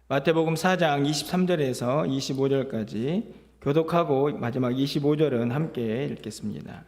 마태복음 4장 23절에서 25절까지 교독하고 마지막 25절은 함께 읽겠습니다.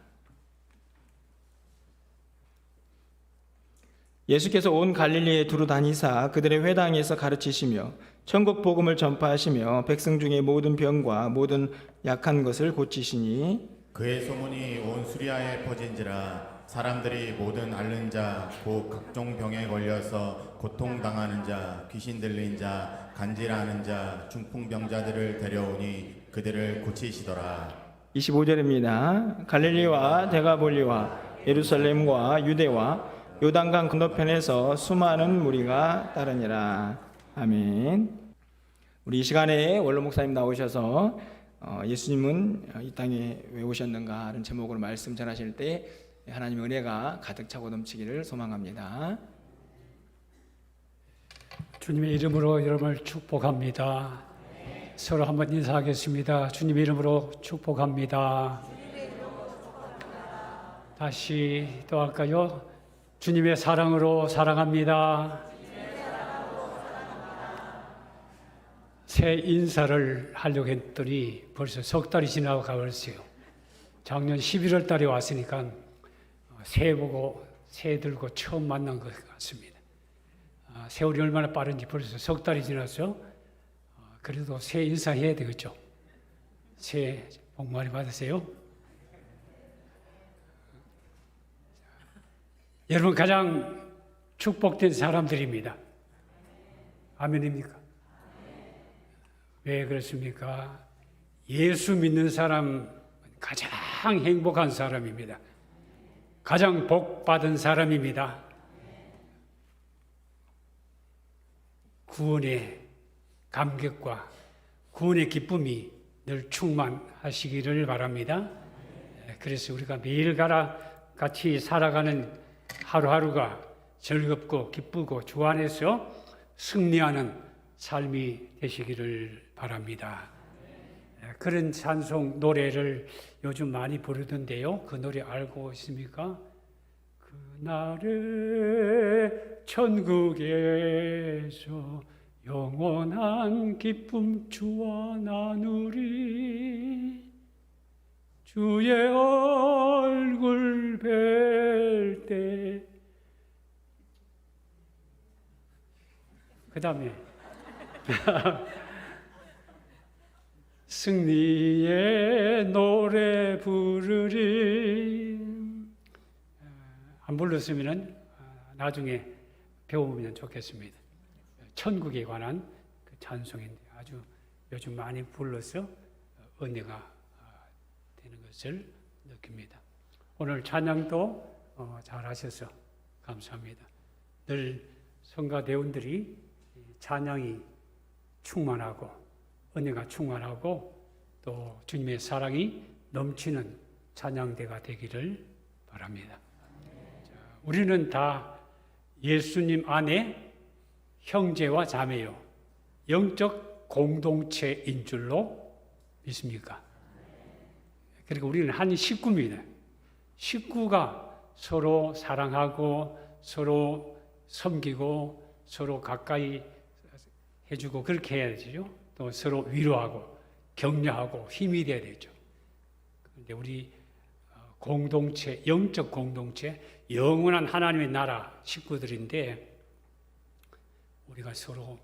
예수께서 온 갈릴리에 두루 다니사 그들의 회당에서 가르치시며 천국 복음을 전파하시며 백성 중에 모든 병과 모든 약한 것을 고치시니 그의 소문이 온 수리아에 퍼진지라 사람들이 모든 앓는 자, 곧 각종 병에 걸려서 고통당하는 자, 귀신 들린 자, 간질하는 자, 중풍병자들을 데려오니 그들을 고치시더라. 25절입니다. 갈릴리와 데가볼리와 예루살렘과 유대와 요단강 건너편에서 수많은 무리가 따르니라. 아멘. 우리 이 시간에 원로 목사님 나오셔서 예수님은 이 땅에 왜 오셨는가 하는 제목으로 말씀 전하실 때 하나님의 은혜가 가득 차고 넘치기를 소망합니다. 주님의 이름으로 여러분을 축복합니다. 서로 한번 인사하겠습니다. 주님의 이름으로 축복합니다. 다시 또 할까요? 주님의 사랑으로 사랑합니다. 새 인사를 하려고 했더니 벌써 석 달이 지나고 가버렸어요. 작년 11월 달에 왔으니까 새해 보고 새해 들고 처음 만난 것 같습니다. 세월이 얼마나 빠른지 벌써 석 달이 지났죠. 그래도 새해 인사해야 되겠죠. 새해 복 많이 받으세요. 여러분 가장 축복된 사람들입니다. 아멘입니까? 왜 그렇습니까? 예수 믿는 사람 가장 행복한 사람입니다. 가장 복 받은 사람입니다. 구원의 감격과 구원의 기쁨이 늘 충만하시기를 바랍니다. 그래서 우리가 매일 같이 살아가는 하루하루가 즐겁고 기쁘고 주 안에서 승리하는 삶이 되시기를 바랍니다. 그런 찬송 노래를 요즘 많이 부르던데요. 그 노래 알고 있습니까? 그날에 천국에서 영원한 기쁨 주와 나누리 주의 얼굴 뵐 때 그 다음에 승리의 노래 부르리. 안 불렀으면 나중에 배우면 좋겠습니다. 천국에 관한 그 찬송인데 아주 요즘 많이 불러서 은혜가 되는 것을 느낍니다. 오늘 찬양도 잘 하셔서 감사합니다. 늘 성가대원들이 찬양이 충만하고 은혜가 충만하고 또 주님의 사랑이 넘치는 찬양대가 되기를 바랍니다. 자, 우리는 다 예수님 안에 형제와 자매요. 영적 공동체인 줄로 믿습니까? 그리고 우리는 한 식구입니다. 식구가 서로 사랑하고 서로 섬기고 서로 가까이 해주고 그렇게 해야 되죠. 또 서로 위로하고 격려하고 힘이 돼야 되죠. 그런데 우리 공동체, 영적 공동체, 영원한 하나님의 나라 식구들인데 우리가 서로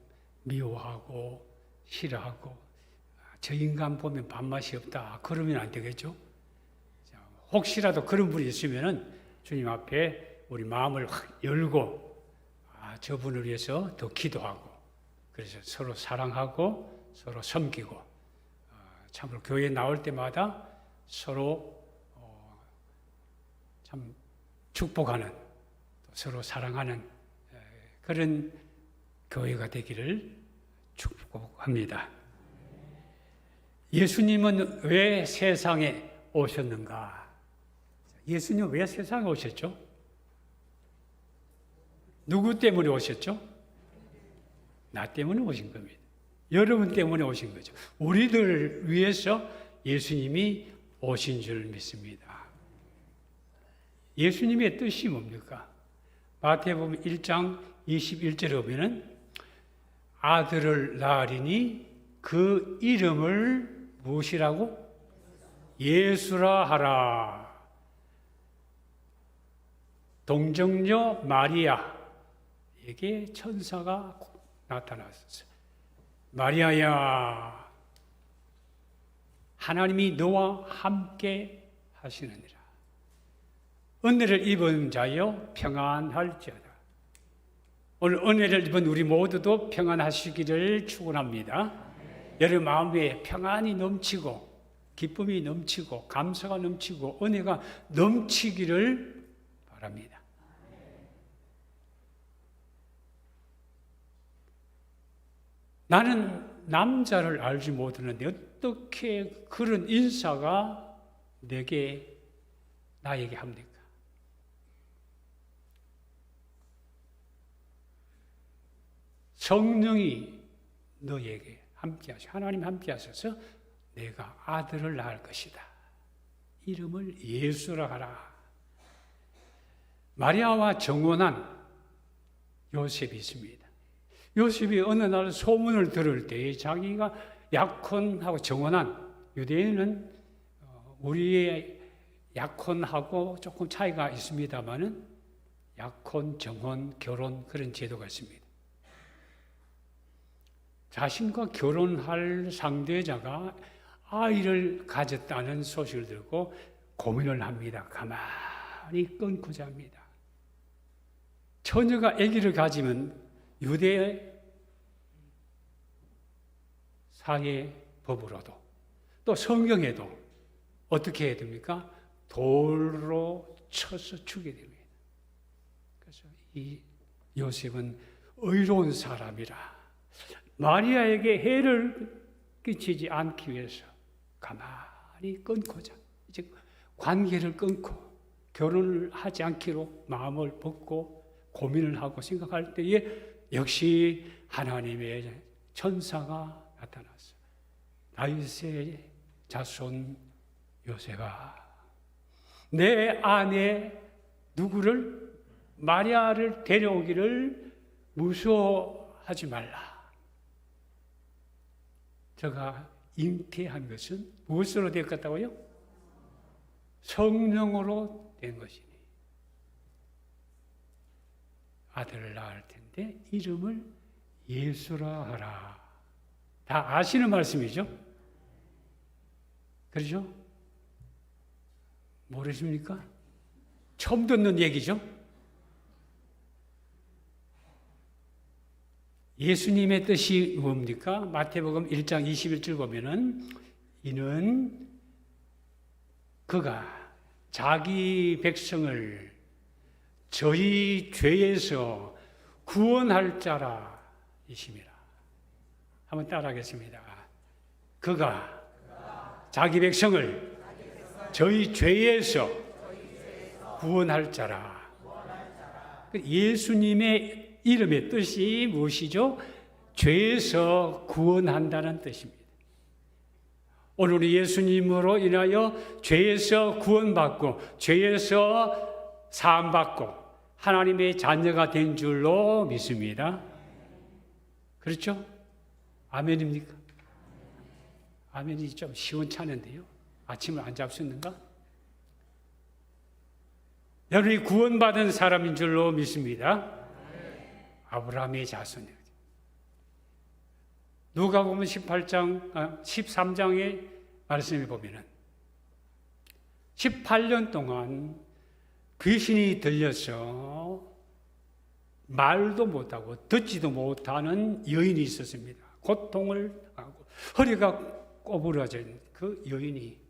미워하고 싫어하고 저 인간 보면 밥맛이 없다 그러면 안 되겠죠. 혹시라도 그런 분이 있으면 주님 앞에 우리 마음을 확 열고 저분을 위해서 더 기도하고 그래서 서로 사랑하고 서로 섬기고 참으로 교회에 나올 때마다 서로 참 축복하는 서로 사랑하는 그런 교회가 되기를 축복합니다. 예수님은 왜 세상에 오셨는가? 예수님은 왜 세상에 오셨죠? 누구 때문에 오셨죠? 나 때문에 오신 겁니다. 여러분 때문에 오신 거죠. 우리들 위해서 예수님이 오신 줄 믿습니다. 예수님의 뜻이 뭡니까? 마태복음 1장 21절에 보면은 아들을 낳으리니 그 이름을 무엇이라고? 예수라 하라. 동정녀 마리아에게 천사가 나타났었어요. 마리아야, 하나님이 너와 함께 하시느니라. 은혜를 입은 자여 평안할지어다. 오늘 은혜를 입은 우리 모두도 평안하시기를 축원합니다. 여러분 마음에 평안이 넘치고 기쁨이 넘치고 감사가 넘치고 은혜가 넘치기를 바랍니다. 나는 남자를 알지 못하는데 어떻게 그런 인사가 나에게 합니까? 성령이 너에게 함께 하셔. 하나님 함께 하셔서 내가 아들을 낳을 것이다. 이름을 예수라 하라. 마리아와 정혼한 요셉이 있습니다. 요셉이 어느 날 소문을 들을 때 자기가 약혼하고 정혼한, 유대인은 우리의 약혼하고 조금 차이가 있습니다만은 약혼, 정혼, 결혼 그런 제도가 있습니다. 자신과 결혼할 상대자가 아이를 가졌다는 소식을 듣고 고민을 합니다. 가만히 끊고 잡니다. 처녀가 아기를 가지면 유대 사회 법으로도 또 성경에도 어떻게 해야 됩니까? 돌로 쳐서 죽게 됩니다. 그래서 이 요셉은 의로운 사람이라 마리아에게 해를 끼치지 않기 위해서 가만히 끊고자, 이제 관계를 끊고 결혼을 하지 않기로 마음을 먹고 고민을 하고 생각할 때에 역시 하나님의 천사가 나타났어요. 다윗의 자손 요셉아, 내 아내 누구를? 마리아를 데려오기를 무서워하지 말라. 저가 잉태한 것은 무엇으로 되었다고요? 성령으로 된 것이니 아들을 낳을 텐데 이름을 예수라 하라. 다 아시는 말씀이죠? 그렇죠? 모르십니까? 처음 듣는 얘기죠? 예수님의 뜻이 뭡니까? 마태복음 1장 21절 보면은 이는 그가 자기 백성을 저희 죄에서 구원할 자라 이심이라. 한번 따라하겠습니다. 그가 자기 백성을 저희 죄에서 구원할 자라. 예수님의 이름의 뜻이 무엇이죠? 죄에서 구원한다는 뜻입니다. 오늘 예수님으로 인하여 죄에서 구원받고 죄에서 사함받고 하나님의 자녀가 된 줄로 믿습니다. 그렇죠? 아멘입니까? 아멘이 좀 시원찮은데요. 아침을 안 잡수는가? 여러분이 구원받은 사람인 줄로 믿습니다. 아브라함의 자손이에요. 누가복음 13장의 말씀을 보면은 18년 동안 귀신이 들려서 말도 못하고 듣지도 못하는 여인이 있었습니다. 고통을 하고 허리가 꼬부러진 그 여인이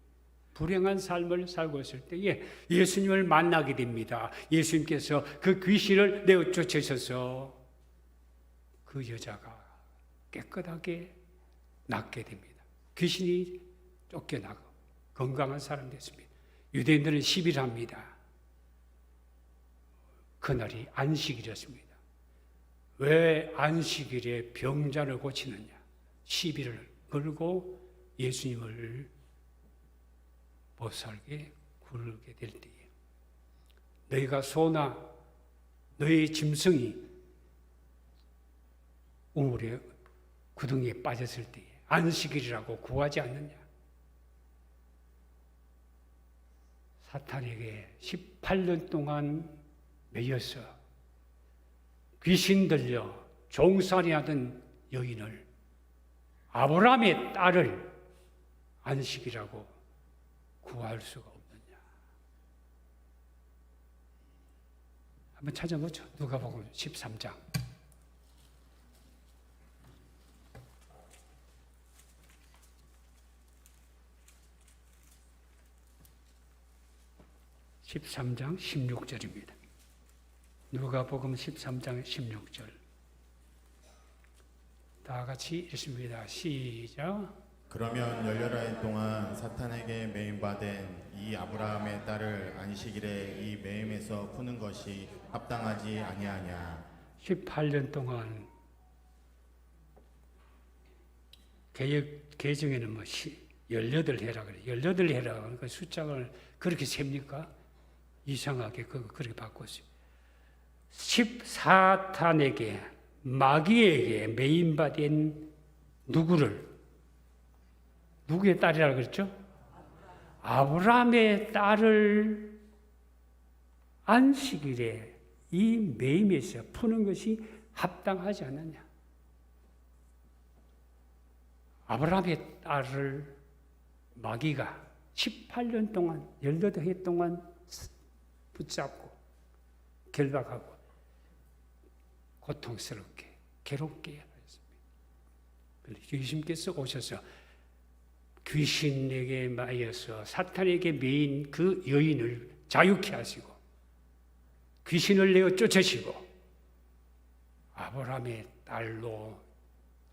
불행한 삶을 살고 있을 때에 예수님을 만나게 됩니다. 예수님께서 그 귀신을 내어 쫓으셔서 그 여자가 깨끗하게 낫게 됩니다. 귀신이 쫓겨나고 건강한 사람 됐습니다. 유대인들은 10일 합니다. 그날이 안식일이었습니다. 왜 안식일에 병자를 고치느냐? 10일을 걸고 예수님을 못살게 굴게 될 때에 너희가 소나 너희 짐승이 우물에 구덩이에 빠졌을 때 안식일이라고 구하지 않느냐? 사탄에게 18년 동안 매여서 귀신 들려 종살이하던 여인을, 아브라함의 딸을 안식이라고 구할 수가 없느냐? 한번 찾아보죠. 누가복음 13장. 13장 16절입니다. 누가복음 13장 16절. 다 같이 읽습니다. 시작. 그러면 열여러 해 동안 사탄에게 매임받은 이 아브라함의 딸을 안식일에 이 매임에서 푸는 것이 합당하지 아니하냐. 18년 동안 개정에는 18해라 그래. 18해라. 그 숫자를 그렇게 셉니까? 이상하게 그렇게 바꿨어요. 14탄에게 마귀에게 매임받은 누구의 딸이라고 그랬죠? 아브라함의 딸을 안식일에 이 매임에서 푸는 것이 합당하지 않느냐? 아브라함의 딸을 마귀가 18년 동안, 18해 동안 붙잡고 결박하고 고통스럽게 괴롭게 했습니다. 예수님께서 오셔서 귀신에게 매여서 사탄에게 매인 그 여인을 자유케 하시고 귀신을 내어 쫓으시고 아브라함의 딸로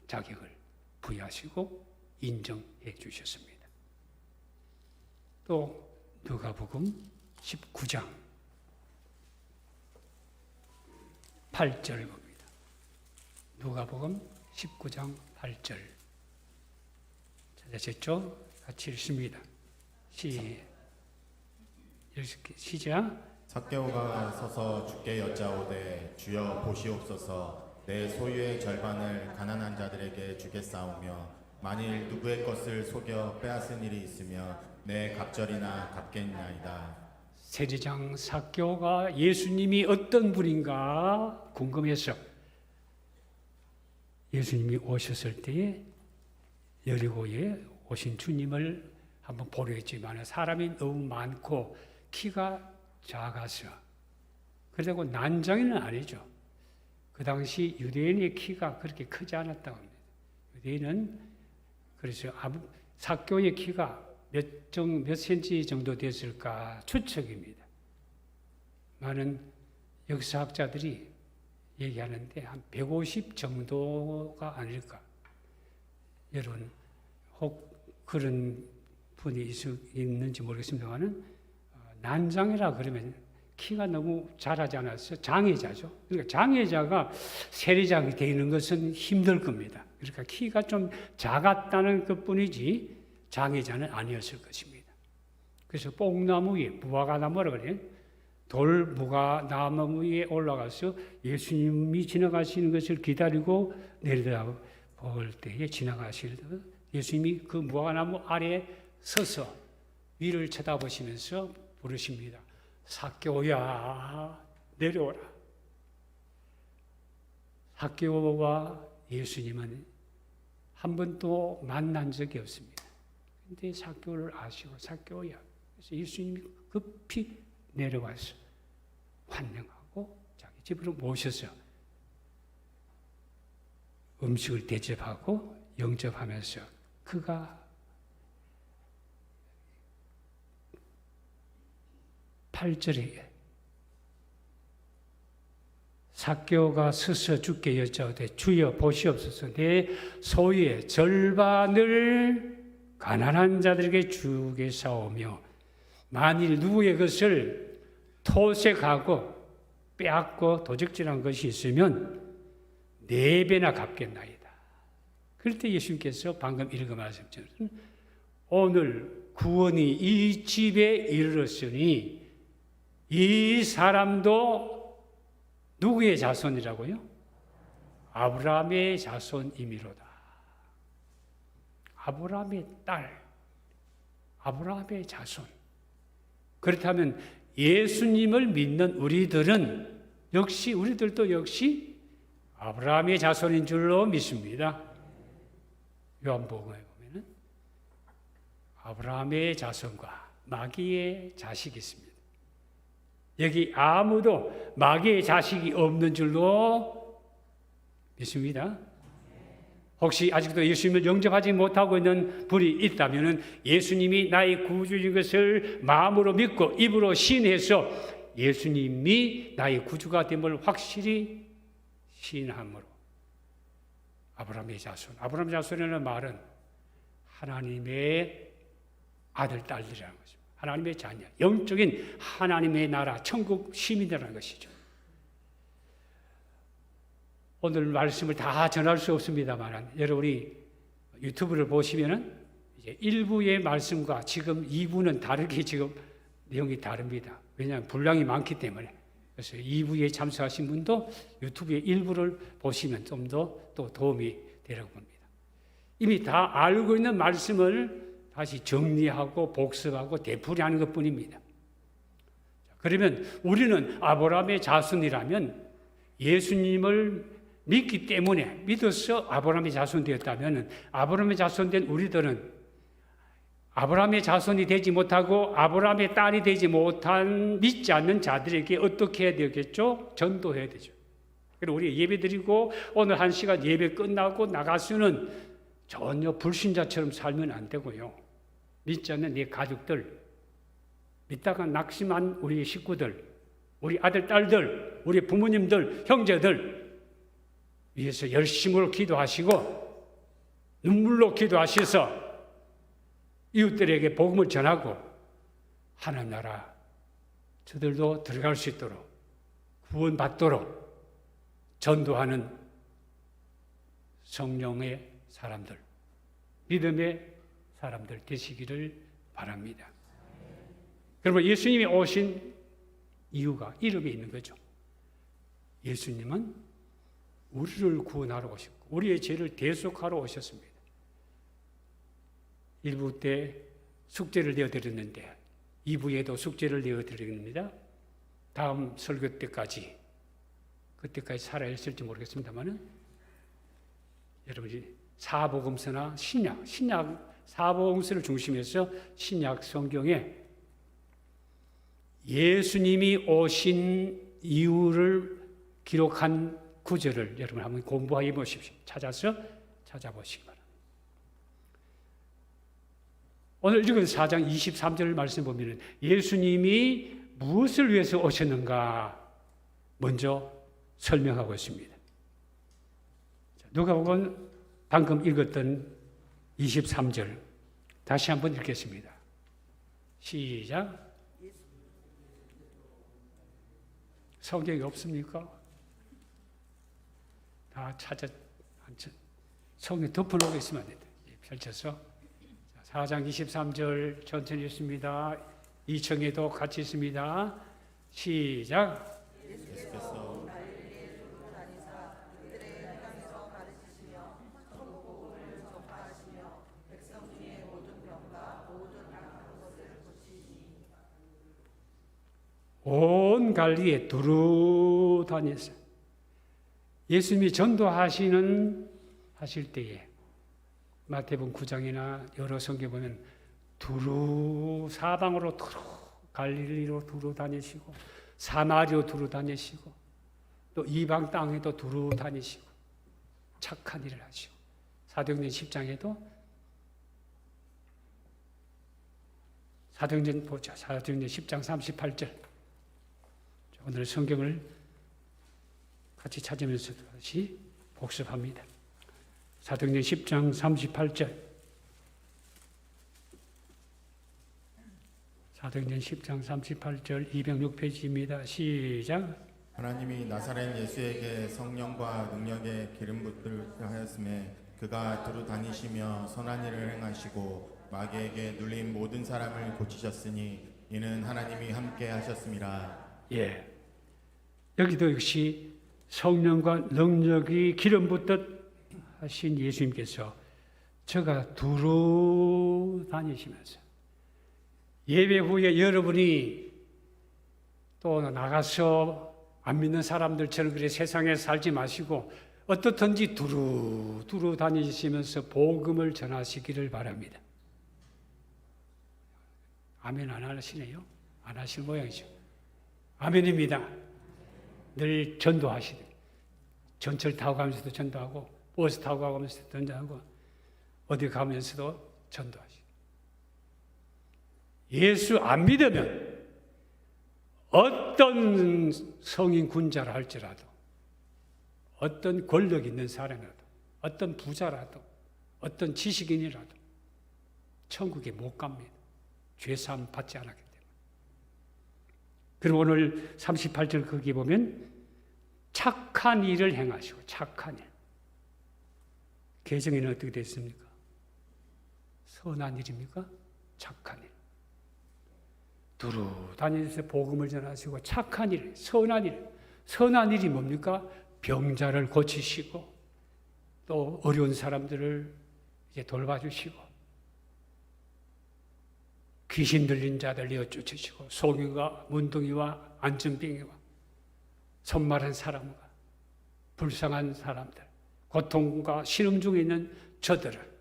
자격을 부여하시고 인정해 주셨습니다. 또 누가복음 19장 8절 봅니다. 누가복음 19장 8절 찾으셨죠? 같이 읽습니다. 시작. 삭개오가 서서 주께 여짜오되 주여 보시옵소서 내 소유의 절반을 가난한 자들에게 주겠사오며 만일 누구의 것을 속여 빼앗은 일이 있으며 내 갑절이나 갚겠나이다. 세리장 삭개오가 예수님이 어떤 분인가 궁금해서 예수님이 오셨을 때에 여리고에 오신 주님을 한번 보려 했지만 사람이 너무 많고 키가 작아서 그리고 난장이는 아니죠. 그 당시 유대인의 키가 그렇게 크지 않았다고 합니다. 유대인은 그래서 삭개오의 키가 몇 센치 정도 됐을까 추측입니다. 많은 역사학자들이 얘기하는데 한 150 정도가 아닐까. 여러분 혹 그런 분이 있는지 모르겠습니다만은 난장이라 그러면 키가 너무 자라지 않아서 장애자죠. 그러니까 장애자가 세리장이 되는 것은 힘들 겁니다. 그러니까 키가 좀 작았다는 것뿐이지 장애자는 아니었을 것입니다. 그래서 뽕나무 위에 무화과나무라 그래요. 돌 무화과나무 위에 올라가서 예수님이 지나가시는 것을 기다리고 내려다볼 때에 지나가시는 예수님이 그 무화과나무 아래에 서서 위를 쳐다보시면서 부르십니다. 삭개오야 내려오라. 삭개오와 예수님은 한 번도 만난 적이 없습니다. 근데 삭개오를 아시고 삭개오야. 그래서 예수님이 급히 내려와서 환영하고 자기 집으로 모셔서 음식을 대접하고 영접하면서 그가 8절에 삭개오가 서서 주께 여짜오되 주여 보시옵소서 내 소유의 절반을 가난한 자들에게 주겠사오며 만일 누구의 것을 토색하고 빼앗고 도적질한 것이 있으면 4배나 갚겠나이다. 그럴 때 예수님께서 방금 읽은 말씀처럼 오늘 구원이 이 집에 이르렀으니 이 사람도 누구의 자손이라고요? 아브라함의 자손이미로다. 아브라함의 딸, 아브라함의 자손. 그렇다면 예수님을 믿는 우리들도 역시 아브라함의 자손인 줄로 믿습니다. 요한복음에 보면은 아브라함의 자손과 마귀의 자식이 있습니다. 여기 아무도 마귀의 자식이 없는 줄로 믿습니다. 혹시 아직도 예수님을 영접하지 못하고 있는 분이 있다면 예수님이 나의 구주인 것을 마음으로 믿고 입으로 시인해서 예수님이 나의 구주가 됨을 확실히 시인함으로 아브라함의 자손이라는 말은 하나님의 아들, 딸들이라는 것입니다. 하나님의 자녀, 영적인 하나님의 나라, 천국 시민이라는 것이죠. 오늘 말씀을 다 전할 수 없습니다만 여러분이 유튜브를 보시면은 이제 1부의 말씀과 지금 2부는 다르게 지금 내용이 다릅니다. 왜냐하면 분량이 많기 때문에. 그래서 2부에 참석하신 분도 유튜브의 1부를 보시면 좀 더 또 도움이 되라고 봅니다. 이미 다 알고 있는 말씀을 다시 정리하고 복습하고 되풀이하는 것뿐입니다. 그러면 우리는 아브라함의 자손이라면 예수님을 믿기 때문에 믿어서 아브라함의 자손 되었다면 아브라함의 자손 된 우리들은 아브라함의 자손이 되지 못하고 아브라함의 딸이 되지 못한 믿지 않는 자들에게 어떻게 해야 되겠죠? 전도해야 되죠. 그리고 우리 예배 드리고 오늘 1시간 예배 끝나고 나가서는 전혀 불신자처럼 살면 안 되고요. 믿지 않는 내 가족들, 믿다가 낙심한 우리 식구들, 우리 아들, 딸들, 우리 부모님들, 형제들 위해서 열심으로 기도하시고 눈물로 기도하셔서 이웃들에게 복음을 전하고 하나님 나라 저들도 들어갈 수 있도록 구원받도록 전도하는 성령의 사람들, 믿음의 사람들 되시기를 바랍니다. 그러면 예수님이 오신 이유가 이름에 있는 거죠. 예수님은 우리를 구원하러 오셨고 우리의 죄를 대속하러 오셨습니다. 1부 때 숙제를 내어드렸는데 2부에도 숙제를 내어드립니다. 다음 설교 때까지 그때까지 살아있을지 모르겠습니다만 여러분이 사복음서나 신약 사복음서를 중심해서 신약 성경에 예수님이 오신 이유를 기록한 구절을 여러분 한번 공부해 보십시오. 찾아보시기 바랍니다. 오늘 읽은 4장 23절 말씀 보면 예수님이 무엇을 위해서 오셨는가 먼저 설명하고 있습니다. 누가복음 방금 읽었던 23절 다시 한번 읽겠습니다. 시작. 성경이 없습니까? 다 성경 덮어놓고 있으면 안 됩니다. 펼쳐서 4장 23절 천천히 읽습니다. 2청에도 같이 있습니다. 시작. 예수께서 온 갈리에 두루 다녔어요. 예수님이 전도하실 때에 마태복음 9장이나 여러 성경 보면 두루 사방으로 두루 갈릴리로 두루 다니시고 사마리로 두루 다니시고 또 이방 땅에도 두루 다니시고 착한 일을 하시고 사도행전 10장에도 사도행전 보자. 사도행전 10장 38절. 오늘 성경을 같이 찾으면서 다시 복습합니다. 사도행전 10장 38절. 사도행전 10장 38절 206페이지입니다. 시작. 하나님이 나사렛 예수에게 성령과 능력의 기름 붓기를 하였음에 그가 두루 다니시며 선한 일을 행하시고 마귀에게 눌린 모든 사람을 고치셨으니 이는 하나님이 함께 하셨음이라. 예. 여기도 역시 성령과 능력이 기름 붓듯 하신 예수님께서 저가 두루 다니시면서 예배 후에 여러분이 또 나가서 안 믿는 사람들처럼 그래 세상에 살지 마시고 어떻든지 두루 다니시면서 복음을 전하시기를 바랍니다. 아멘 안 하시네요? 안 하실 모양이죠. 아멘입니다. 늘 전도하시되 전철 타고 가면서도 전도하고 버스 타고 가면서도 전도하고 어디 가면서도 전도하시고 예수 안 믿으면 어떤 성인 군자라 할지라도 어떤 권력 있는 사람이라도 어떤 부자라도 어떤 지식인이라도 천국에 못 갑니다. 죄사함 받지 않았기 때문에. 그리고 오늘 38절 거기 보면 착한 일을 행하시고 착한 일. 개정에는 어떻게 됐습니까? 선한 일입니까? 착한 일. 두루 다니면서 복음을 전하시고 착한 일, 선한 일. 선한 일이 뭡니까? 병자를 고치시고 또 어려운 사람들을 이제 돌봐주시고 귀신 들린 자들 이어 쫓으시고 소경과 문둥이와 안전병이와 손마른 사람과 불쌍한 사람들 고통과 신음 중에 있는 저들을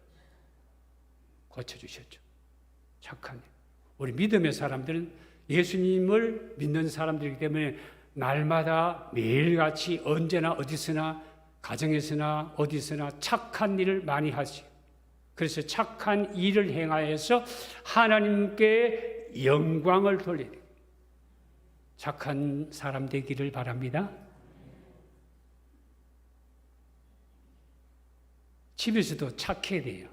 고쳐주셨죠. 착한 일. 우리 믿음의 사람들은 예수님을 믿는 사람들이기 때문에 날마다 매일같이 언제나 어디서나 가정에서나 어디서나 착한 일을 많이 하지. 그래서 착한 일을 행하여서 하나님께 영광을 돌리는 착한 사람 되기를 바랍니다. 집에서도 착해야 돼요.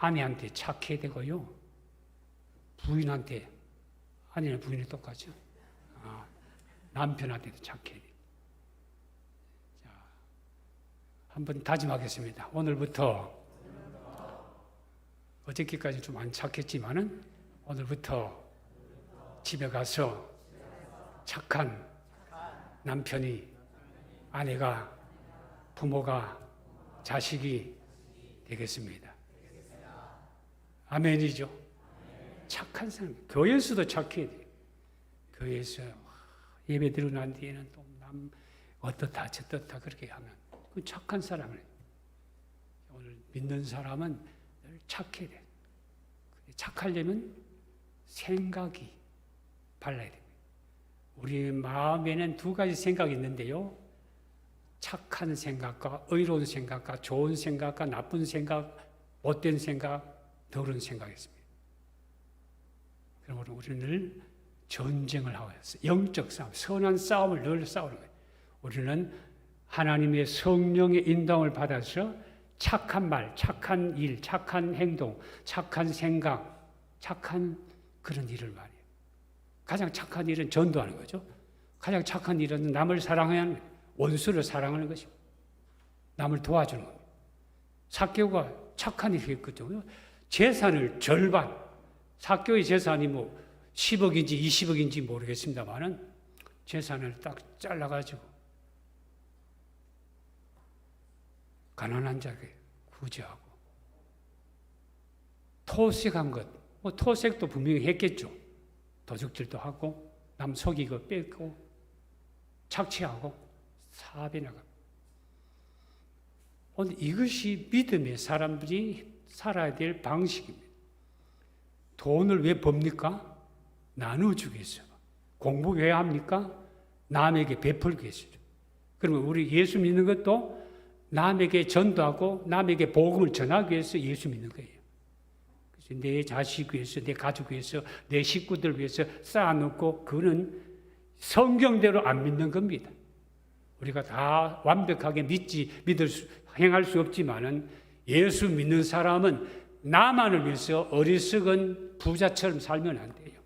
아내한테 착해야 되고요. 부인한테, 아내는 부인이 똑같죠. 남편한테도 착해야 돼요. 자, 한번 다짐하겠습니다. 오늘부터, 어저께까지 좀 안 착했지만은, 오늘부터 집에 가서 착한 남편이, 아내가, 부모가, 자식이 되겠습니다. 아멘이죠. 착한 사람, 교회에서도 착해야 돼요. 교회에서 예배 드리고 난 뒤에는 또 남 어떻다 저떻다 그렇게 하면 그 착한 사람을 오늘 믿는 사람은 늘 착해야 돼. 착하려면 생각이 발라야 됩니다. 우리 마음에는 두 가지 생각이 있는데요. 착한 생각과 의로운 생각과 좋은 생각과 나쁜 생각, 못된 생각, 더러운 생각이 있습니다. 그러므로 우리는 늘 전쟁을 하고 있어요. 영적 싸움, 선한 싸움을 늘 싸우는 거예요. 우리는 하나님의 성령의 인도함을 받아서 착한 말, 착한 일, 착한 행동, 착한 생각, 착한 그런 일을 많이 해요. 가장 착한 일은 전도하는 거죠. 가장 착한 일은 남을 사랑하는 거예요. 원수를 사랑하는 것이고 남을 도와주는 겁니다. 삭개오가 착한 일을 했거든요. 재산을 절반, 삭개오의 재산이 뭐 10억인지 20억인지 모르겠습니다만은 재산을 딱 잘라가지고 가난한 자에게 구제하고 토색한 것, 뭐 토색도 분명히 했겠죠. 도둑질도 하고 남 속이고 뺏고 착취하고 사변하고. 오늘 이것이 믿음의 사람들이 살아야 될 방식입니다. 돈을 왜 법니까? 나눠주기 위해서. 공부 왜 합니까? 남에게 베풀기 위해서죠. 그러면 우리 예수 믿는 것도 남에게 전도하고 남에게 복음을 전하기 위해서 예수 믿는 거예요. 그래서 내 자식 위해서, 내 가족 위해서, 내 식구들 위해서 쌓아놓고 그거는 성경대로 안 믿는 겁니다. 우리가 다 완벽하게 행할 수 없지만은 예수 믿는 사람은 나만을 위해서 어리석은 부자처럼 살면 안 돼요.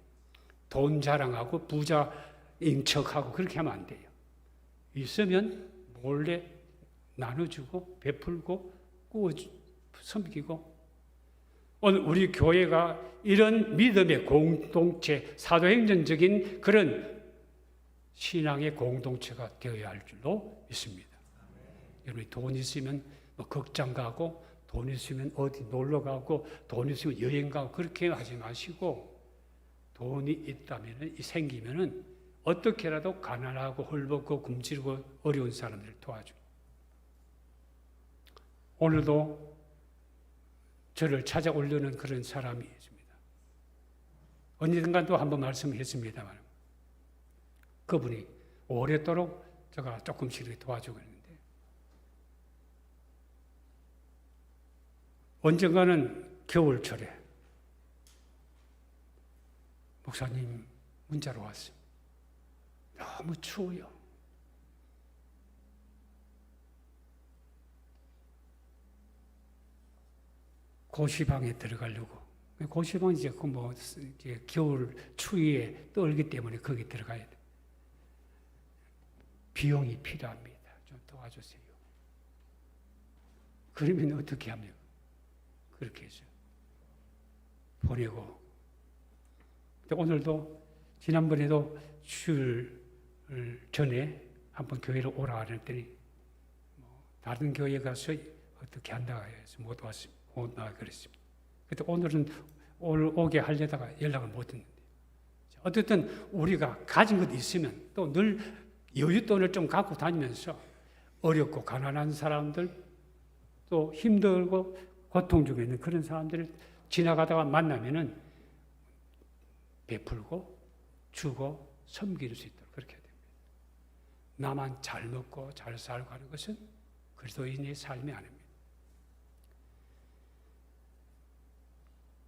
돈 자랑하고 부자인 척하고 그렇게 하면 안 돼요. 있으면 몰래 나눠주고 베풀고 섬기고. 오늘 우리 교회가 이런 믿음의 공동체, 사도행전적인 그런 신앙의 공동체가 되어야 할 줄로 믿습니다. 여러분이 돈 있으면 뭐 극장 가고 돈 있으면 어디 놀러 가고 돈 있으면 여행 가고 그렇게 하지 마시고 돈이 있다면 생기면은 어떻게라도 가난하고 헐벗고 굶주리고 어려운 사람들을 도와줘. 오늘도 저를 찾아오려는 그런 사람이 있습니다. 언젠가 또 한번 말씀했습니다만 그분이 오랫도록 제가 조금씩 이렇게 도와주고 있는데 언젠가는 겨울철에 목사님 문자로 왔어요. 너무 추워요. 고시방에 들어가려고. 고시방이 이제 이제 겨울 추위에 떨기 때문에 거기 들어가야 돼. 비용이 필요합니다. 좀 도와주세요. 그러면 어떻게 합니까? 그렇게 해서 보내고. 오늘도 지난번에도 주일 전에 한번 교회로 오라 그랬더니 다른 교회 가서 어떻게 한다고 해서 못 왔습니다. 못 나와 그랬습니다. 그때 오늘은 오늘 오게 하려다가 연락을 못 했는데 어쨌든 우리가 가진 것 있으면 또 늘 여윳돈을 좀 갖고 다니면서 어렵고 가난한 사람들 또 힘들고 고통 중에 있는 그런 사람들을 지나가다가 만나면은 베풀고 주고 섬길 수 있도록 그렇게 해야 됩니다. 나만 잘 먹고 잘 살고 하는 것은 그리스도인의 삶이 아닙니다.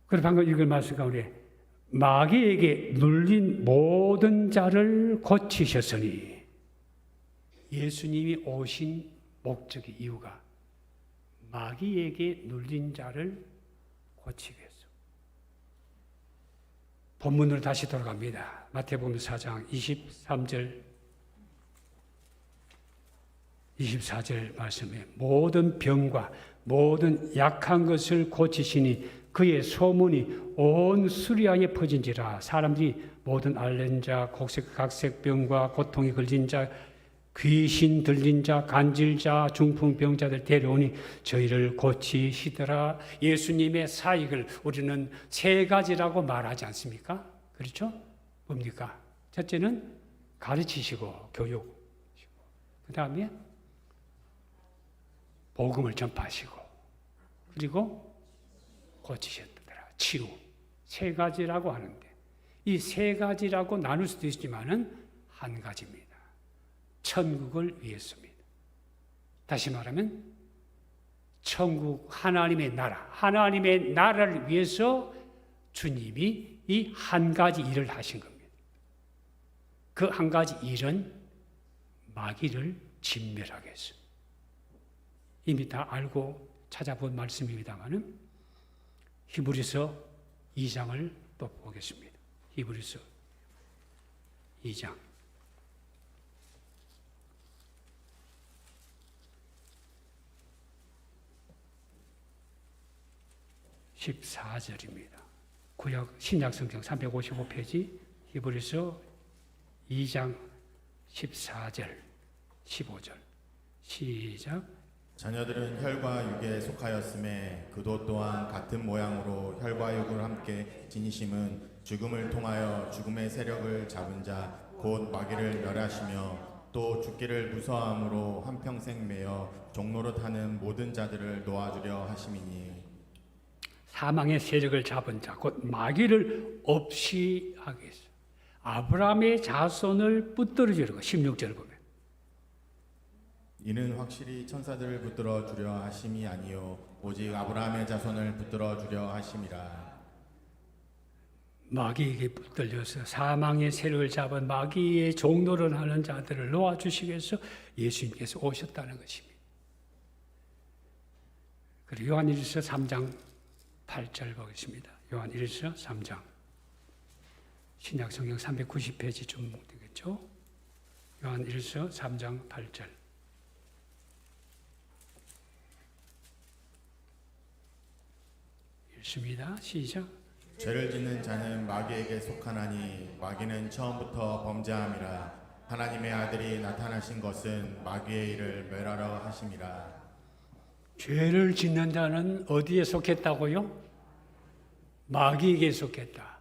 그래서 방금 읽은 말씀 가운데 마귀에게 눌린 모든 자를 고치셨으니 예수님이 오신 목적의 이유가 마귀에게 눌린 자를 고치기 위해서. 본문으로 다시 돌아갑니다. 마태복음 4장 24절 말씀에 모든 병과 모든 약한 것을 고치시니 그의 소문이 온 수리아에 퍼진지라. 사람들이 모든 앓는 자, 각색병과 고통에 걸린 자, 귀신 들린 자, 간질자, 중풍병자들 데려오니 저희를 고치시더라. 예수님의 사역을 우리는 세 가지라고 말하지 않습니까? 그렇죠? 뭡니까? 첫째는 가르치시고 교육, 그 다음에 복음을 전파하시고, 그리고 고치셨더라. 치유. 세 가지라고 하는데 이 세 가지라고 나눌 수도 있지만은 한 가지입니다. 천국을 위해서입니다. 다시 말하면 천국 하나님의 나라를 위해서 주님이 이 한 가지 일을 하신 겁니다. 그 한 가지 일은 마귀를 진멸하게 했습니다. 이미 다 알고 찾아본 말씀입니다만은 히브리서 2장을 또 보겠습니다. 히브리서 2장 14절입니다. 구약 신약성경 355페이지 히브리서 2장 14절 15절 시작. 자녀들은 혈과 육에 속하였음에 그도 또한 같은 모양으로 혈과 육을 함께 지니심은 죽음을 통하여 죽음의 세력을 잡은 자 곧 마귀를 멸하시며 또 죽기를 무서워함으로 한평생 매여 종로로 타는 모든 자들을 놓아주려 하심이니. 사망의 세력을 잡은 자 곧 마귀를 없이 하게 했어요. 아브라함의 자손을 붙들어주려고 16절 보면 이는 확실히 천사들을 붙들어 주려 하심이 아니요 오직 아브라함의 자손을 붙들어 주려 하심이라. 마귀에게 붙들려서 사망의 세력을 잡은 마귀의 종노를 하는 자들을 놓아주시기 위해서 예수님께서 오셨다는 것입니다. 그리고 요한일서 3장 8절 보겠습니다. 요한일서 3장 신약성경 390페이지 좀 되겠죠? 요한일서 3장 8절 읽습니다. 시작. 죄를 짓는 자는 마귀에게 속하나니 마귀는 처음부터 범죄함이라. 하나님의 아들이 나타나신 것은 마귀의 일을 멸하러 하심이라. 죄를 짓는 자는 어디에 속했다고요? 마귀에게 속했다.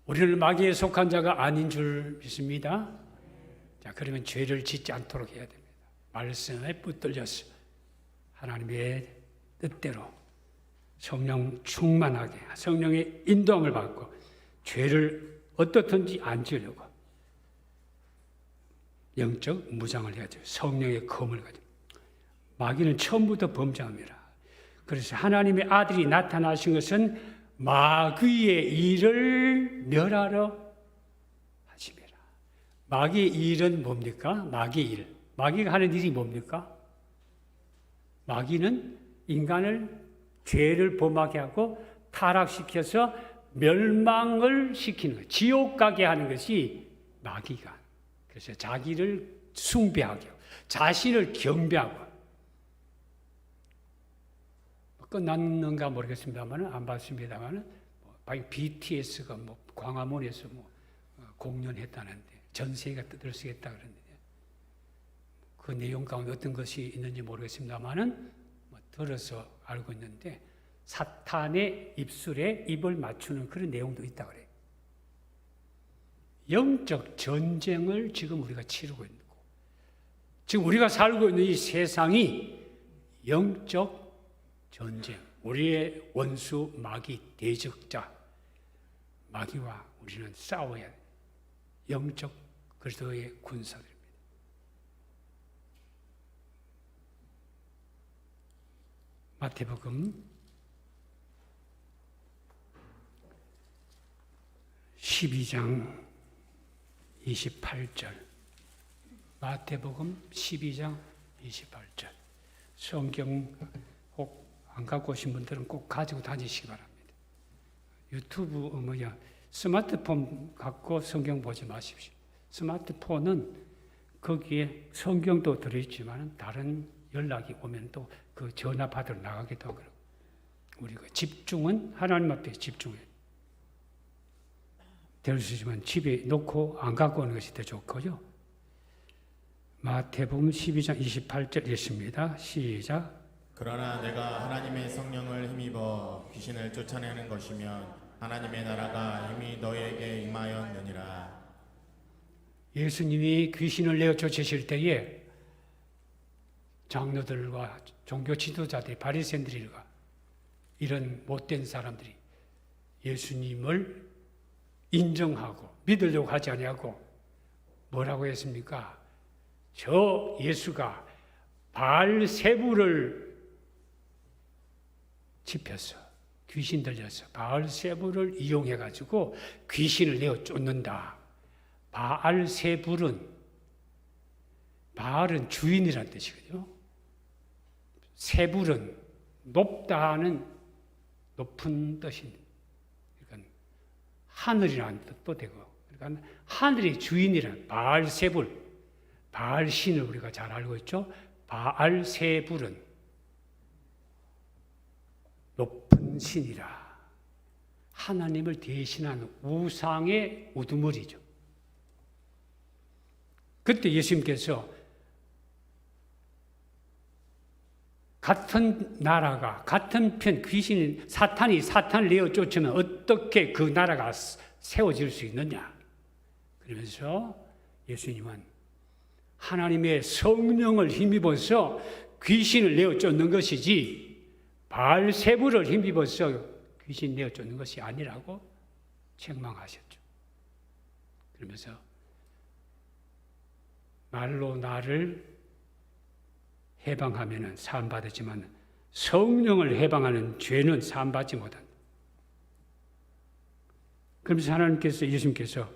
우리는 마귀에 속한 자가 아닌 줄 믿습니다. 자, 그러면 죄를 짓지 않도록 해야 됩니다. 말씀에 붙들려서 하나님의 뜻대로 성령 충만하게 성령의 인도함을 받고 죄를 어떻든지 안 지으려고 영적 무장을 해야 돼요. 성령의 검을 가지고. 마귀는 처음부터 범죄합니다. 그래서 하나님의 아들이 나타나신 것은 마귀의 일을 멸하러 하심이라. 마귀의 일은 뭡니까? 마귀의 일. 마귀가 하는 일이 뭡니까? 마귀는 인간을 죄를 범하게 하고 타락시켜서 멸망을 시키는 거예요. 지옥 가게 하는 것이 마귀가. 그래서 자기를 숭배하게 하고 자신을 경배하고. 끝났는가 모르겠습니다만 안 봤습니다만 BTS가 광화문에서 공연했다는데 전 세계가 떠들썩했다 그러는데 그 내용 가운데 어떤 것이 있는지 모르겠습니다만은 들어서 알고 있는데 사탄의 입술에 입을 맞추는 그런 내용도 있다 그래요. 영적 전쟁을 지금 우리가 치르고 있는 거. 지금 우리가 살고 있는 이 세상이 영적 전쟁, 우리의 원수 마귀 대적자 마귀와 우리는 싸워야 해요. 영적 그리스도의 군사들입니다. 마태복음 12장 28절 마태복음 12장 28절 성경 꼭 안 갖고 오신 분들은 꼭 가지고 다니시기 바랍니다. 유튜브 스마트폰 갖고 성경 보지 마십시오. 스마트폰은 거기에 성경도 들어있지만 다른 연락이 오면 또 그 전화 받으러 나가기도 하고 우리가 집중은 하나님 앞에 집중해야 될 수 있지만 집에 놓고 안 갖고 오는 것이 더 좋고요. 마태복음 12장 28절 읽습니다. 시작. 그러나 내가 하나님의 성령을 힘입어 귀신을 쫓아내는 것이면 하나님의 나라가 이미 너희에게 임하였느니라. 예수님이 귀신을 내어 쫓으실 때에 장로들과 종교 지도자들이 바리새인들과 이런 못된 사람들이 예수님을 인정하고 믿으려고 하지 아니하고 뭐라고 했습니까? 저 예수가 바알세부를 집혀서 귀신 들려서 바알세부를 이용해 가지고 귀신을 내어 쫓는다. 바알세불은 바알은 주인이라는 뜻이거든요. 세불은 높다 하는 높은 뜻입니다. 그러니까 하늘이라는 뜻도 되고, 그러니까 하늘의 주인이란 바알세불, 바알신을 우리가 잘 알고 있죠. 바알세불은 높은 신이라 하나님을 대신하는 우상의 우두머리죠. 그때 예수님께서 같은 나라가 같은 편 귀신인 사탄을 내어 쫓으면 어떻게 그 나라가 세워질 수 있느냐. 그러면서 예수님은 하나님의 성령을 힘입어서 귀신을 내어 쫓는 것이지 바알세부를 힘입어서 귀신 내어 쫓는 것이 아니라고 책망하셨죠. 그러면서 말로 나를 해방하면 사함받았지만 성령을 해방하는 죄는 사함받지 못한다. 그러면서 하나님께서 예수님께서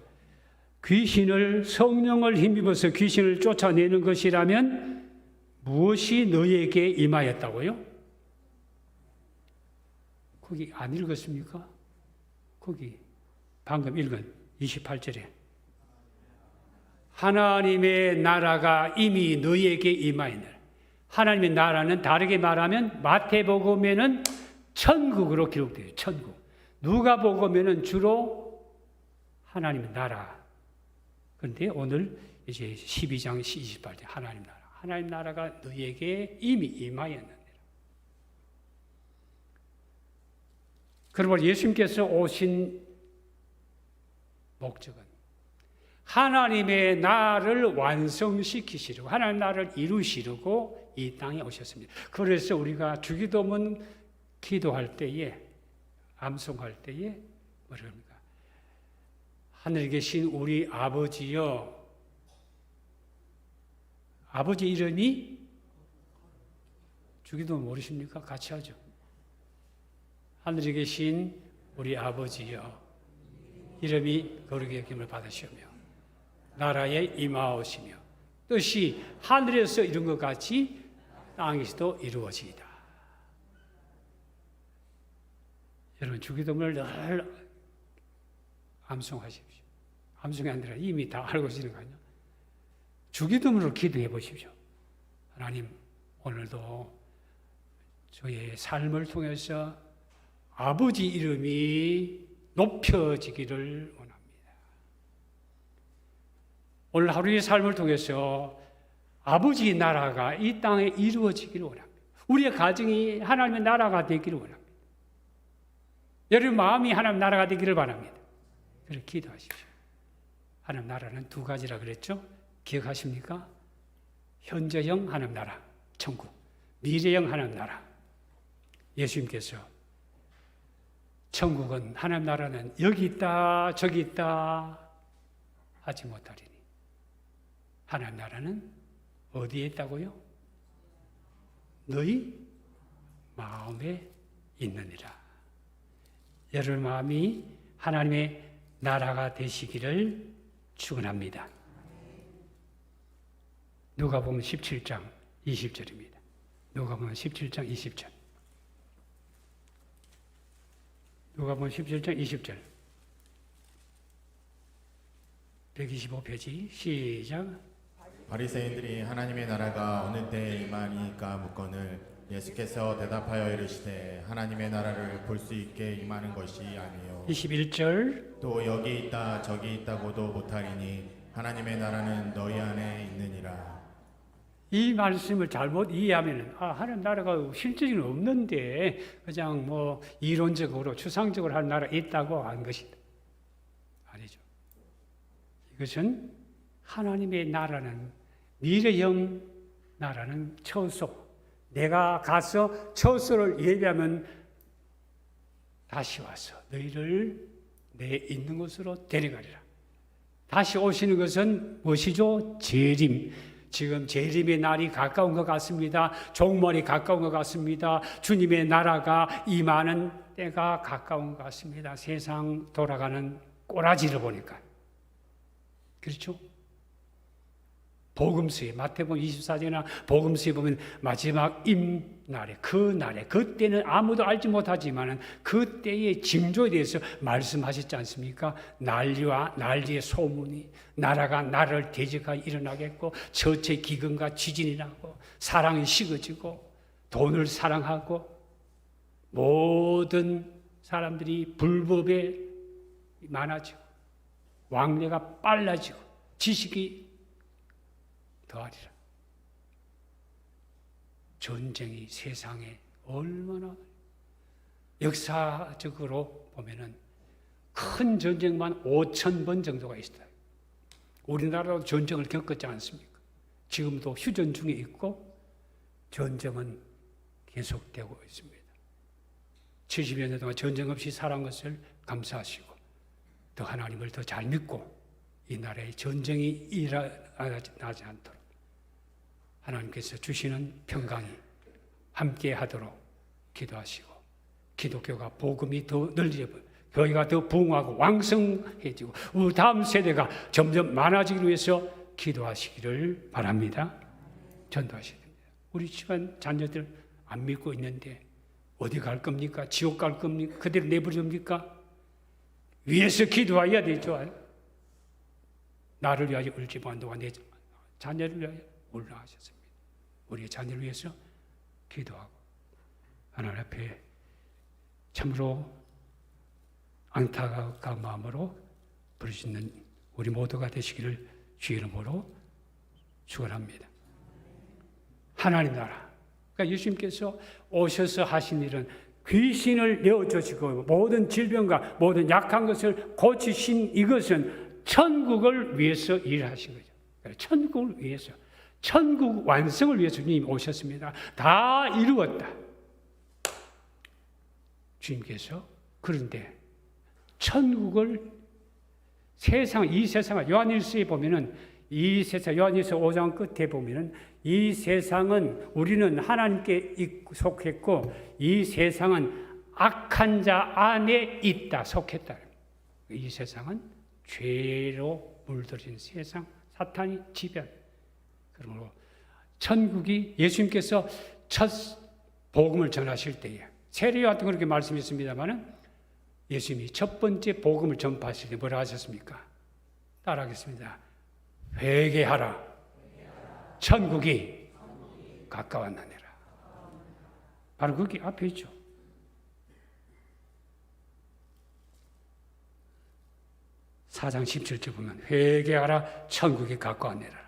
귀신을 성령을 힘입어서 귀신을 쫓아내는 것이라면 무엇이 너희에게 임하였다고요? 거기 안 읽었습니까? 거기 방금 읽은 28절에 하나님의 나라가 이미 너희에게 임하였느니라. 하나님의 나라는 다르게 말하면 마태복음에는 천국으로 기록되어요. 천국. 누가복음에는 주로 하나님의 나라. 그런데 오늘 이제 12장 28절 하나님 나라. 하나님 나라가 너희에게 이미 임하였느니라. 그러므로 예수님께서 오신 목적은 하나님의 나라를 완성시키시려고, 하나님의 나라를 이루시려고 이 땅에 오셨습니다. 그래서 우리가 주기도문 기도할 때에, 암송할 때에 뭐라 합니까? 하늘에 계신 우리 아버지여, 아버지 이름이 주기도문 모르십니까? 같이 하죠. 하늘에 계신 우리 아버지여, 이름이 거룩히 여김을 받으시며 나라에 임하오시며 뜻이 하늘에서 이룬 것 같이 땅에서도 이루어지이다. 여러분, 주기도문을 늘 암송하십시오. 암송이 아니라 이미 다 알고 계시는 거 아니에요? 주기도문으로 기도해 보십시오. 하나님, 오늘도 저의 삶을 통해서 아버지 이름이 높여지기를 원합니다. 오늘 하루의 삶을 통해서 아버지의 나라가 이 땅에 이루어지기를 원합니다. 우리의 가정이 하나님의 나라가 되기를 원합니다. 여러분 마음이 하나님 나라가 되기를 바랍니다. 그렇게 기도하십시오. 하나님 나라는 두 가지라 그랬죠? 기억하십니까? 현재형 하나님 나라, 천국, 미래형 하나님 나라. 예수님께서 천국은, 하나님 나라는 여기 있다 저기 있다 하지 못하리니 하나님 나라는 어디에 있다고요? 너희 마음에 있느니라. 여러분 마음이 하나님의 나라가 되시기를 축원합니다. 누가복음 17장 20절입니다. 누가복음 17장 20절. 누가복음 17장 20절. 125페이지 시작. 바리새인들이 하나님의 나라가 어느 때에 임하니까 묻거늘 예수께서 대답하여 이르시되 하나님의 나라를 볼 수 있게 임하는 것이 아니요 21절. 또 여기 있다 저기 있다고도 못하리니 하나님의 나라는 너희 안에 있느니라. 이 말씀을 잘못 이해하면 하나님 나라가 실질적으로 없는데 그냥 뭐 이론적으로 추상적으로 하는 나라가 있다고 한 것이다. 아니죠. 이것은 하나님의 나라는 미래형 나라는 처소. 내가 가서 처소를 예배하면 다시 와서 너희를 내 있는 곳으로 데려가리라. 다시 오시는 것은 무엇이죠? 재림. 지금 재림의 날이 가까운 것 같습니다. 종말이 가까운 것 같습니다. 주님의 나라가 임하는 때가 가까운 것 같습니다. 세상 돌아가는 꼬라지를 보니까. 그렇죠? 복음서에, 마태복음 24장이나 복음서에 보면 마지막 임날에, 그때는 아무도 알지 못하지만 그때의 징조에 대해서 말씀하셨지 않습니까? 난리와 난리의 소문이, 나라가 나라를 대적하여 일어나겠고, 처체 기근과 지진이 나고, 사랑이 식어지고, 돈을 사랑하고, 모든 사람들이 불법에 많아지고, 왕래가 빨라지고, 지식이 더하리라. 전쟁이 세상에 얼마나, 역사적으로 보면은 큰 전쟁만 5,000번 정도가 있어요. 우리나라도 전쟁을 겪었지 않습니까? 지금도 휴전 중에 있고 전쟁은 계속되고 있습니다. 70여 년 동안 전쟁 없이 살아온 것을 감사하시고 더 하나님을 더 잘 믿고 이 나라에 전쟁이 일어나지 않도록 하나님께서 주시는 평강이 함께 하도록 기도하시고, 기독교가 복음이 더 널리고 교회가 더 부흥하고 왕성해지고 우리 다음 세대가 점점 많아지기 위해서 기도하시기를 바랍니다. 전도하셔야 됩니다. 우리 집안 자녀들 안 믿고 있는데 어디 갈 겁니까? 지옥 갈 겁니까? 그대로 내버립니까? 위에서 기도해야 되죠. 나를 위하여 울지 말고 내 자녀를 위하여 울라 하셨습니다. 우리의 자녀를 위해서 기도하고 하나님 앞에 참으로 안타까운 마음으로 부르짖는 우리 모두가 되시기를 주의 이름으로 축원합니다. 하나님 나라. 그러니까 예수님께서 오셔서 하신 일은 귀신을 내어주시고 모든 질병과 모든 약한 것을 고치신 이것은 천국을 위해서 일하신 거죠. 천국을 위해서, 천국 완성을 위해서 주님 오셨습니다. 다 이루었다. 주님께서. 그런데 천국을 이 세상을 요한일서에 보면은 이 세상, 요한일서 5장 끝에 보면은 이 세상은 우리는 하나님께 속했고 이 세상은 악한 자 안에 있다, 속했다. 이 세상은 죄로 물들인 세상, 사탄이 지배. 그러므로 천국이 예수님께서 첫 복음을 전하실 때에 세례요한도 그렇게 말씀했습니다마는 예수님이 첫 번째 복음을 전파하실 때 뭐라 하셨습니까? 따라하겠습니다. 회개하라. 천국이 가까웠느니라. 바로 거기 앞에 있죠. 사장 17절 보면 회개하라 천국이 가까웠느니라.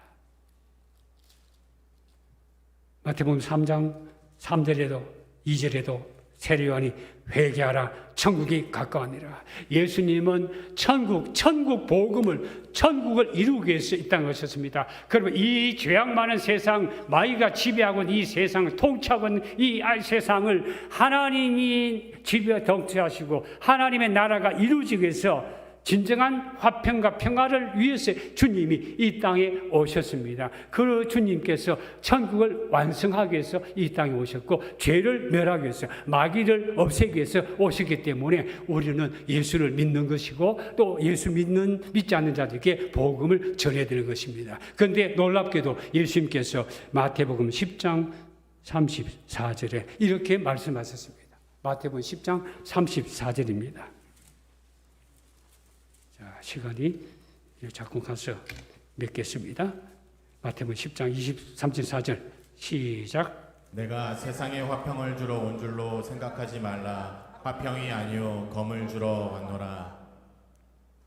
마태복음 3장 3절에도 2절에도 세례요한이 회개하라 천국이 가까웠느니라. 예수님은 천국 복음을 천국을 이루기 위해서 이 땅에 오셨습니다. 그러면 이 죄악 많은 세상, 마귀가 지배하고 있는 이 세상을 통치하고 있는 이 세상을 하나님이 지배 통치하시고 하나님의 나라가 이루어지기 위해서 진정한 화평과 평화를 위해서 주님이 이 땅에 오셨습니다. 그 주님께서 천국을 완성하기 위해서 이 땅에 오셨고 죄를 멸하기 위해서 마귀를 없애기 위해서 오셨기 때문에 우리는 예수를 믿는 것이고 또 예수 믿지 않는 자들에게 복음을 전해드리는 것입니다. 그런데 놀랍게도 예수님께서 마태복음 10장 34절에 이렇게 말씀하셨습니다. 마태복음 10장 34절입니다. 시간이 자꾸 가서 맺겠습니다. 마태복음 10장 34절 시작. 내가 세상에 화평을 주러 온 줄로 생각하지 말라. 화평이 아니요 검을 주러 왔노라.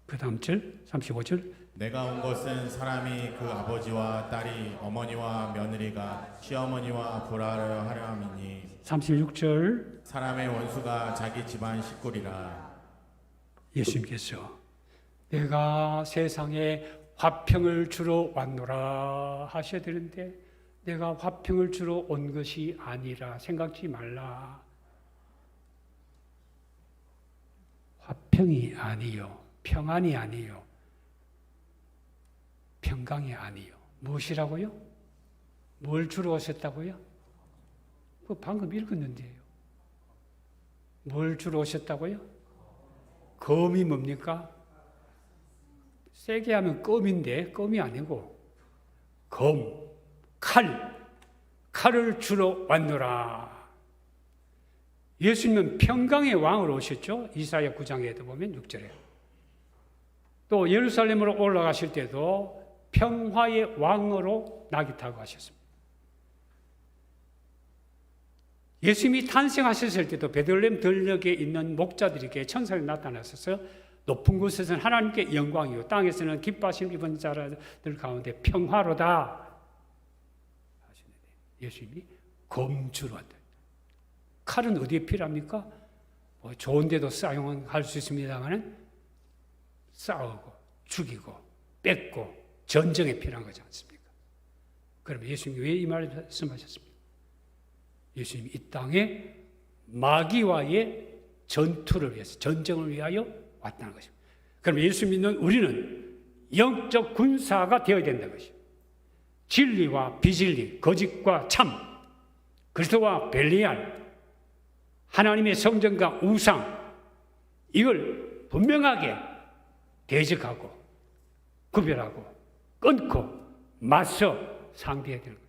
그 다음 절 35절. 내가 온 것은 사람이 그 아버지와 딸이 어머니와 며느리가 시어머니와 보라려 하려 함이니 36절. 사람의 원수가 자기 집안 식구리라. 예수님께서 내가 세상에 화평을 주러 왔노라 하셔야 되는데 내가 화평을 주러 온 것이 아니라 생각지 말라. 화평이 아니요, 평안이 아니요, 평강이 아니요. 무엇이라고요? 뭘 주러 오셨다고요? 그 방금 읽었는데요. 뭘 주러 오셨다고요? 검이 뭡니까? 세게 하면 껌인데 껌이 아니고 검, 칼을 주러 왔노라. 예수님은 평강의 왕으로 오셨죠. 이사야 9장에도 보면 6절에. 또 예루살렘으로 올라가실 때도 평화의 왕으로 낙이 타고 하셨습니다. 예수님이 탄생하셨을 때도 베들레헴 들녘에 있는 목자들에게 천사가 나타나셔서 높은 곳에서는 하나님께 영광이요 땅에서는 기뻐하심 입은 자들 가운데 평화로다 하시는데 예수님이 검주로 왔다. 칼은 어디에 필요합니까? 뭐 좋은 데도 사용할 수 있습니다만 싸우고 죽이고 뺏고 전쟁에 필요한 거지 않습니까? 그럼 예수님이 왜 이 말을 말씀하셨습니까? 예수님이 이 땅에 마귀와의 전투를 위해서 전쟁을 위하여 왔다는 것입니다. 그럼 예수 믿는 우리는 영적 군사가 되어야 된다는 것입니다. 진리와 비진리, 거짓과 참, 그리스도와 벨리알, 하나님의 성전과 우상, 이걸 분명하게 대적하고 구별하고 끊고 맞서 상대해야 되는 거예요.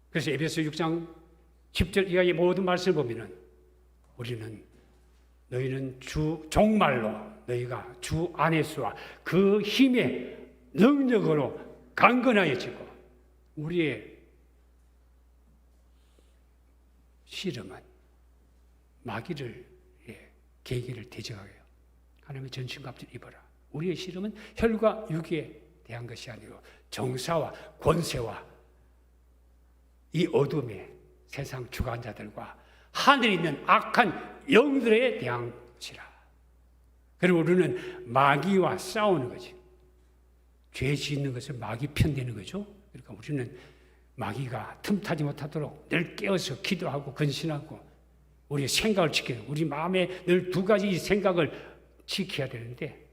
그래서 에베소 6장 10절 이하의 모든 말씀을 보면은 우리는 너희는 주 종말로 너희가 주 안에서와 그 힘의 능력으로 강건하여지고 우리의 씨름은 마귀를 계기를 대적하게 해요. 하나님의 전신갑주를 입어라. 우리의 씨름은 혈과 육에 대한 것이 아니고 정사와 권세와 이 어둠의 세상 주관자들과 하늘에 있는 악한 영들에 대한 것이라. 그리고 우리는 마귀와 싸우는 거지. 죄 짓는 것을 마귀 편되는 거죠. 그러니까 우리는 마귀가 틈타지 못하도록 늘 깨어서 기도하고 근신하고 우리의 생각을 지키는, 우리 마음에 늘 두 가지 생각을 지켜야 되는데,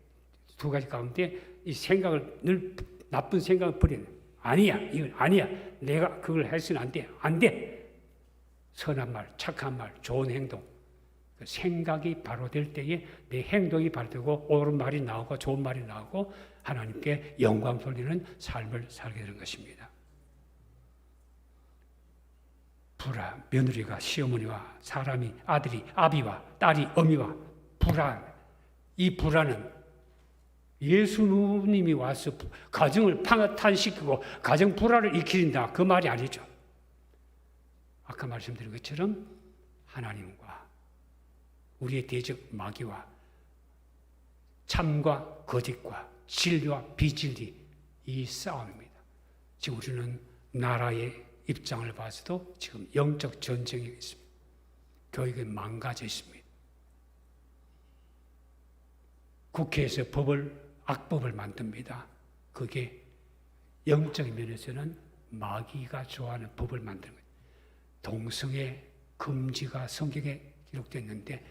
두 가지 가운데 이 생각을 늘 나쁜 생각을 버리는, 아니야, 이건 아니야, 내가 그걸 해서는 안 돼, 안 돼. 선한 말, 착한 말, 좋은 행동, 그 생각이 바로 될 때에 내 행동이 바로 되고 옳은 말이 나오고 좋은 말이 나오고 하나님께 영광 돌리는 삶을 살게 되는 것입니다. 불안, 며느리가 시어머니와 사람이, 아들이 아비와 딸이 어미와 불안, 이 불안은 예수님이 와서 가정을 파탄시키고 가정 불안을 일으킨다, 그 말이 아니죠. 아까 말씀드린 것처럼 하나님과 우리의 대적 마귀와 참과 거짓과 진리와 비진리, 이 싸움입니다. 지금 우리는 나라의 입장을 봐서도 지금 영적 전쟁이 있습니다. 교육이 망가져 있습니다. 국회에서 악법을 만듭니다. 그게 영적인 면에서는 마귀가 좋아하는 법을 만드는 거예요. 동성애 금지가 성경에 기록됐는데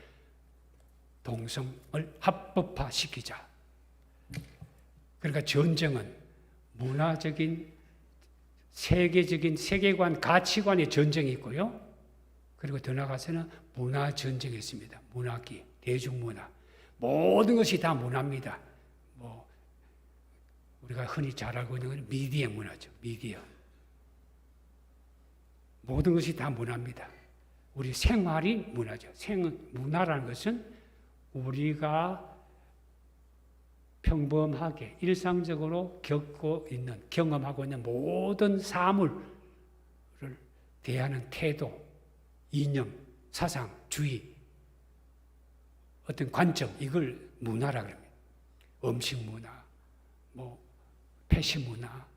동성을 합법화시키자. 그러니까 전쟁은 문화적인, 세계적인 세계관, 가치관의 전쟁이 있고요. 그리고 더 나아가서는 문화 전쟁이 있습니다. 문화기, 대중문화. 모든 것이 다 문화입니다. 뭐 우리가 흔히 잘 알고 있는 건 미디어 문화죠. 미디어. 모든 것이 다 문화입니다. 우리 생활이 문화죠. 문화라는 것은 우리가 평범하게 일상적으로 겪고 있는, 경험하고 있는 모든 사물을 대하는 태도, 이념, 사상, 주의, 어떤 관점, 이걸 문화라고 합니다. 음식 문화, 뭐 패션 문화,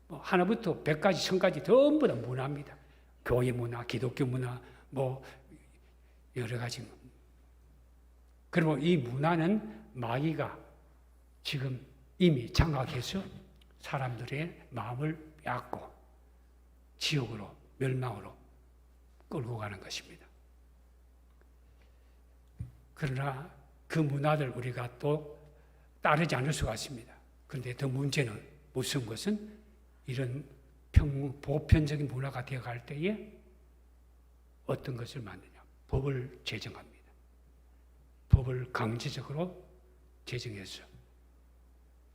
뭐 하나부터 100가지, 1000가지 전부 다 문화입니다. 교회 문화, 기독교 문화, 뭐 여러 가지. 그리고 이 문화는 마귀가 지금 이미 장악해서 사람들의 마음을 빼앗고 지옥으로, 멸망으로 끌고 가는 것입니다. 그러나 그 문화를 우리가 또 따르지 않을 수가 있습니다. 그런데 더 문제는 무슨 것은 이런 보편적인 문화가 되어갈 때에 어떤 것을 만드냐? 법을 제정합니다. 법을 강제적으로 제정해서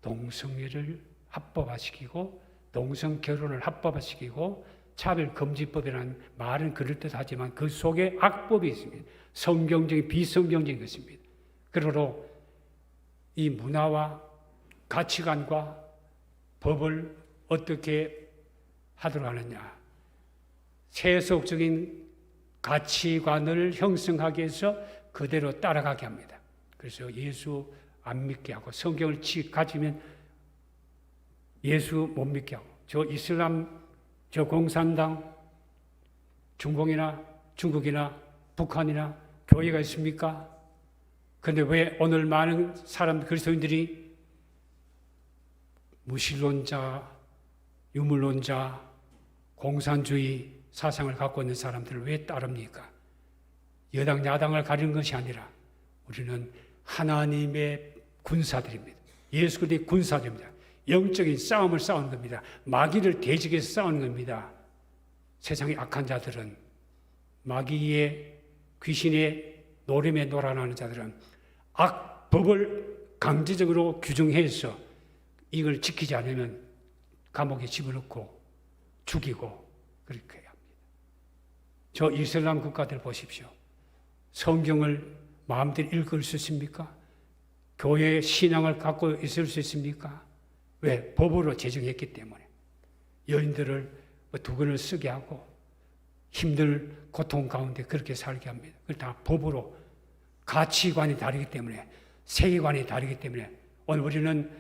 동성애를 합법화시키고 동성 결혼을 합법화시키고 차별금지법이라는 말은 그럴듯하지만 그 속에 악법이 있습니다. 성경적인 비성경적인 것입니다. 그러므로 이 문화와 가치관과 법을 어떻게 하도록 하느냐? 세속적인 가치관을 형성하기 위해서 그대로 따라가게 합니다. 그래서 예수 안 믿게 하고 성경을 가지면 예수 못 믿게 하고 저 이슬람, 저 공산당, 중공이나 중국이나 북한이나 교회가 있습니까? 그런데 왜 오늘 많은 사람, 그리스도인들이 무신론자, 유물론자, 공산주의 사상을 갖고 있는 사람들을 왜 따릅니까? 여당, 야당을 가리는 것이 아니라 우리는 하나님의 군사들입니다. 예수 그리스도의 군사들입니다. 영적인 싸움을 싸우는 겁니다. 마귀를 대적해서 싸우는 겁니다. 세상의 악한 자들은, 마귀의 귀신의 노름에 놀아나는 자들은 악법을 강제적으로 규정해서 이걸 지키지 않으면 감옥에 집어넣고 죽이고 그렇게 합니다. 저 이슬람 국가들 보십시오. 성경을 마음대로 읽을 수 있습니까? 교회의 신앙을 갖고 있을 수 있습니까? 왜? 법으로 제정했기 때문에. 여인들을 두건을 쓰게 하고 힘들 고통 가운데 그렇게 살게 합니다. 그걸 다 법으로. 가치관이 다르기 때문에, 세계관이 다르기 때문에 오늘 우리는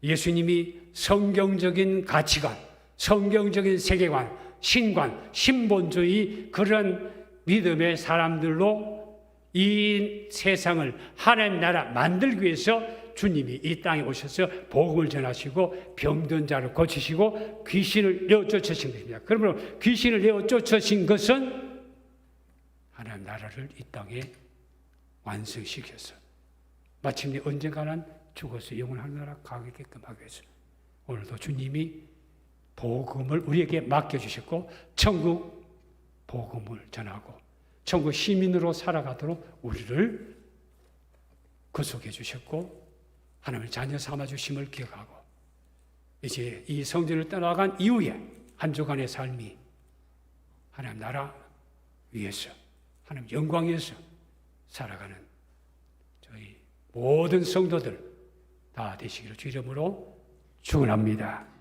예수님이 성경적인 가치관, 성경적인 세계관, 신관, 신본주의 그런 믿음의 사람들로 이 세상을 하나님 나라 만들기 위해서 주님이 이 땅에 오셔서 복음을 전하시고 병든 자를 고치시고 귀신을 내어 쫓으신 것입니다. 그러므로 귀신을 내어 쫓으신 것은 하나님 나라를 이 땅에 완성시켜서 마침내 언젠가는 죽어서 영원한 나라 가게끔 하기 위해서 오늘도 주님이 복음을 우리에게 맡겨주셨고 천국 복음을 전하고 천국 시민으로 살아가도록 우리를 구속해 주셨고 하나님을 자녀 삼아 주심을 기억하고 이제 이 성전을 떠나간 이후에 한 주간의 삶이 하나님 나라 위해서 하나님 영광 위해서 살아가는 저희 모든 성도들 다 되시기를 주 이름으로 축원합니다.